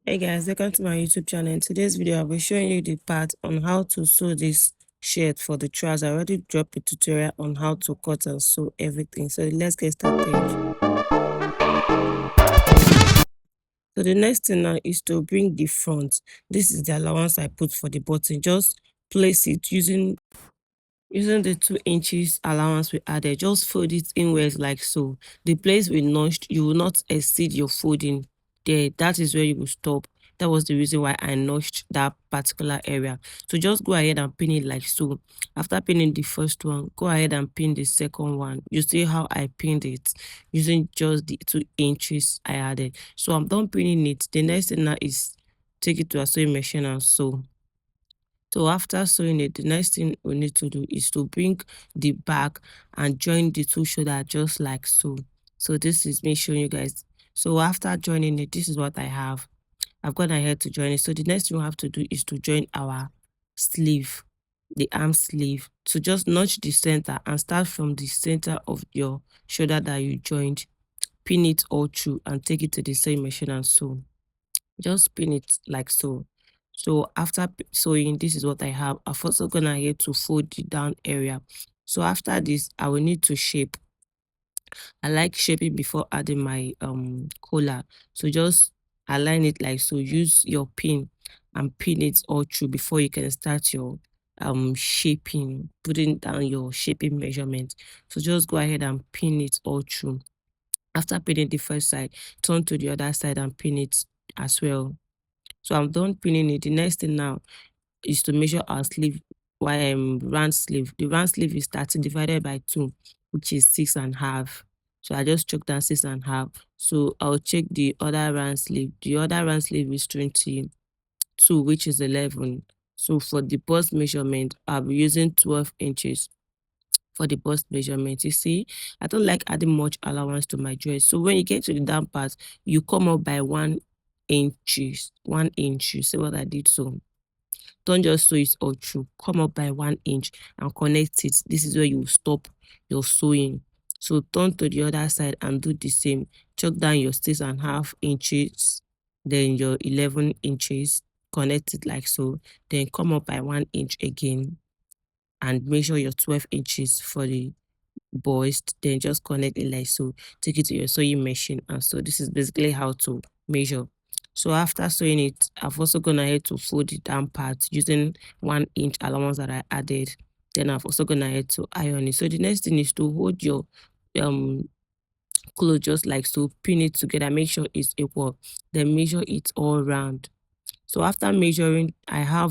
Hey guys, welcome to my YouTube channel. In today's video, I'll be showing you the part on how to sew this shirt for the trouser. I already dropped a tutorial on how to cut and sew everything. So let's get started. So the next thing now is to bring the front. This is the allowance I put for the button. Just place it using the 2 inches allowance we added. Just fold it inwards like so. The place we notched, you will not exceed your folding there. That is where you will stop. That was the reason why I notched that particular area. So just go ahead and pin it like so. After pinning the first one, go ahead and pin the second one. You see how I pinned it using just the 2 inches I added. So I'm done pinning it. The next thing now is take it to a sewing machine and sew. So after sewing it, the next thing we need to do is to bring the back and join the two shoulder just like so. So this is me showing you guys. So after joining it, this is what I have. I've gone ahead to join it. So the next thing we have to do is to join our sleeve, the arm sleeve. So just notch the center and start from the center of your shoulder that you joined. Pin it all through and take it to the sewing machine and sew. Just pin it like so. So after sewing, this is what I have. I've also gone ahead to fold the down area. So after this, I will need to shape. I like shaping before adding my collar. So just align it like so. Use your pin and pin it all through before you can start your shaping, putting down your shaping measurement. So just go ahead and pin it all through. After pinning the first side, turn to the other side and pin it as well. So I'm done pinning it. The next thing now is to measure our sleeve, round sleeve. The round sleeve is 13 divided by 2, which is 6.5. So I just chalk down 6.5. So I'll check the other round sleeve. The other round sleeve is 22, which is 11. So for the bust measurement, I'll be using 12 inches for the bust measurement. You see, I don't like adding much allowance to my dress. So when you get to the down part, you come up by 1 inch. 1 inch. You see what I did? So don't just sew it all through. Come up by 1 inch and connect it. This is where you stop your sewing. So turn to the other side and do the same. Chalk down your 6.5 inches, then your 11 inches. Connect it like so. Then come up by 1 inch again and measure your 12 inches for the bust. Then just connect it like so. Take it to your sewing machine. And so this is basically how to measure. So after sewing it, I've also gone ahead to fold the down part using 1 inch allowance that I added. Then I've also gone ahead to iron it. So the next thing is to hold your clothes just like so, pin it together, make sure it's equal, then measure it all round. So after measuring, after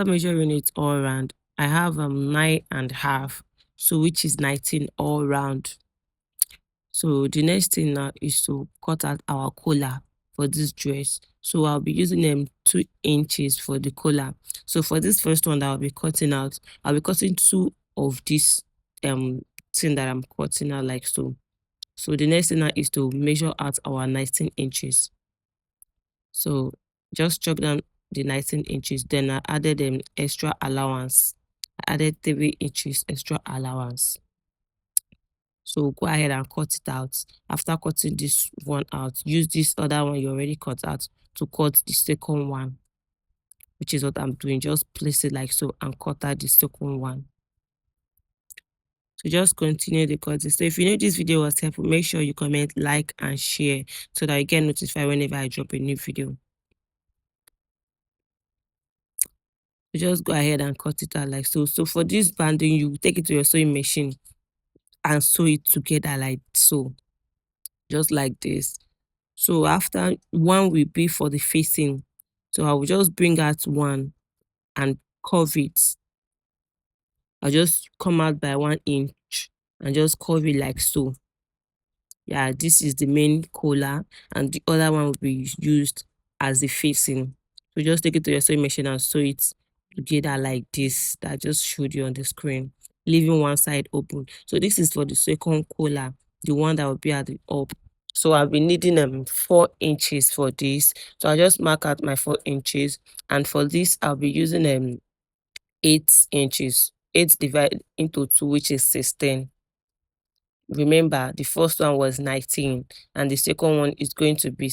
measuring it all round, I have 9.5, so which is 19 all round. So the next thing now is to cut out our collar for this dress. So I'll be using 2 inches for the collar. So for this first one that I'll be cutting out, I'll be cutting 2 of this thing that I'm cutting out like so. So the next thing now is to measure out our 19 inches. So just chalk down the 19 inches. Then I added extra allowance. I added 3 inches extra allowance. So go ahead and cut it out. After cutting this one out, use this other one you already cut out to cut the second one, which is what I'm doing. Just place it like so and cut out the second one. So just continue the cutting. So if you know this video was helpful, make sure you comment, like, and share so that you get notified whenever I drop a new video. So just go ahead and cut it out like so. So for this banding, you take it to your sewing machine and sew it together like so, just like this. So after one will be for the facing. So I will just bring out one and curve it. I'll just come out by 1 inch and just curve it like so. Yeah, this is the main collar and the other one will be used as the facing. So just take it to your sewing machine and sew it together like this that I just showed you on the screen, leaving one side open. So this is for the second collar, the one that will be at the up. So I'll be needing 4 inches for this. So I'll just mark out my 4 inches, and for this I'll be using 8 inches. 8 divided into 2, which is 16. Remember, the first one was 19 and the second one is going to be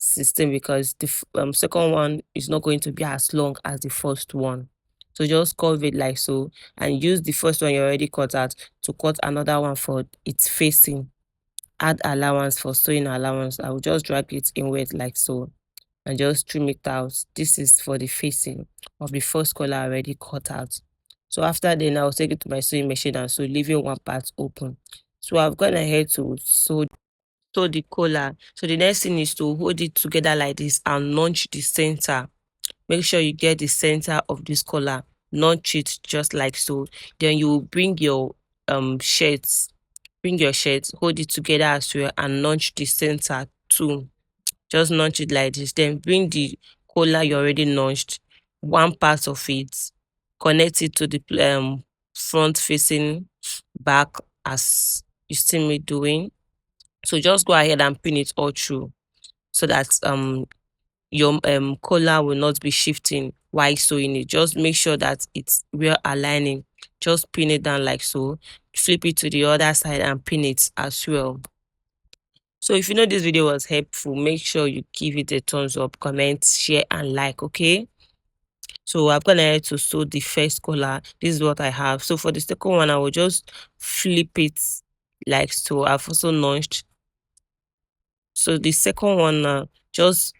16 because the second one is not going to be as long as the first one. So just curve it like so and use the first one you already cut out to cut another one for its facing. Add allowance for sewing allowance. I will just drag it inward like so and just trim it out. This is for the facing of the first collar already cut out. So after then I'll take it to my sewing machine and sew, leaving one part open. So I've gone ahead to sew the collar. So the next thing is to hold it together like this and notch the center. Make sure you get the center of this collar, notch it just like so. Then you bring your shirts, hold it together as well and notch the center too. Just notch it like this. Then bring the collar you already notched, one part of it, connect it to the front facing back as you see me doing. So just go ahead and pin it all through so that your collar will not be shifting while sewing it. Just make sure that it's well aligning. Just pin it down like so. Flip it to the other side and pin it as well. So if you know this video was helpful, make sure you give it a thumbs up, comment, share, and like, okay? So I'm gonna to sew the first collar. This is what I have. So for the second one, I will just flip it like so. I've also notched. So the second one, just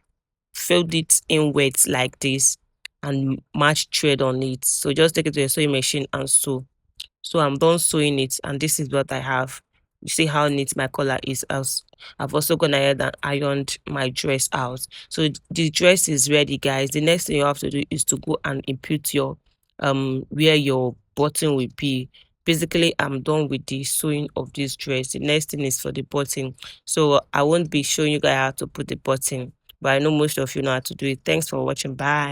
fold it inwards like this and match thread on it. So just take it to a sewing machine and sew. So I'm done sewing it and this is what I have. You see how neat my collar is. I've also gone ahead and ironed my dress out. So the dress is ready, guys. The next thing you have to do is to go and input your where your button will be. Basically, I'm done with the sewing of this dress. The next thing is for the button. So I won't be showing you guys how to put the button, but I know most of you know how to do it. Thanks for watching. Bye.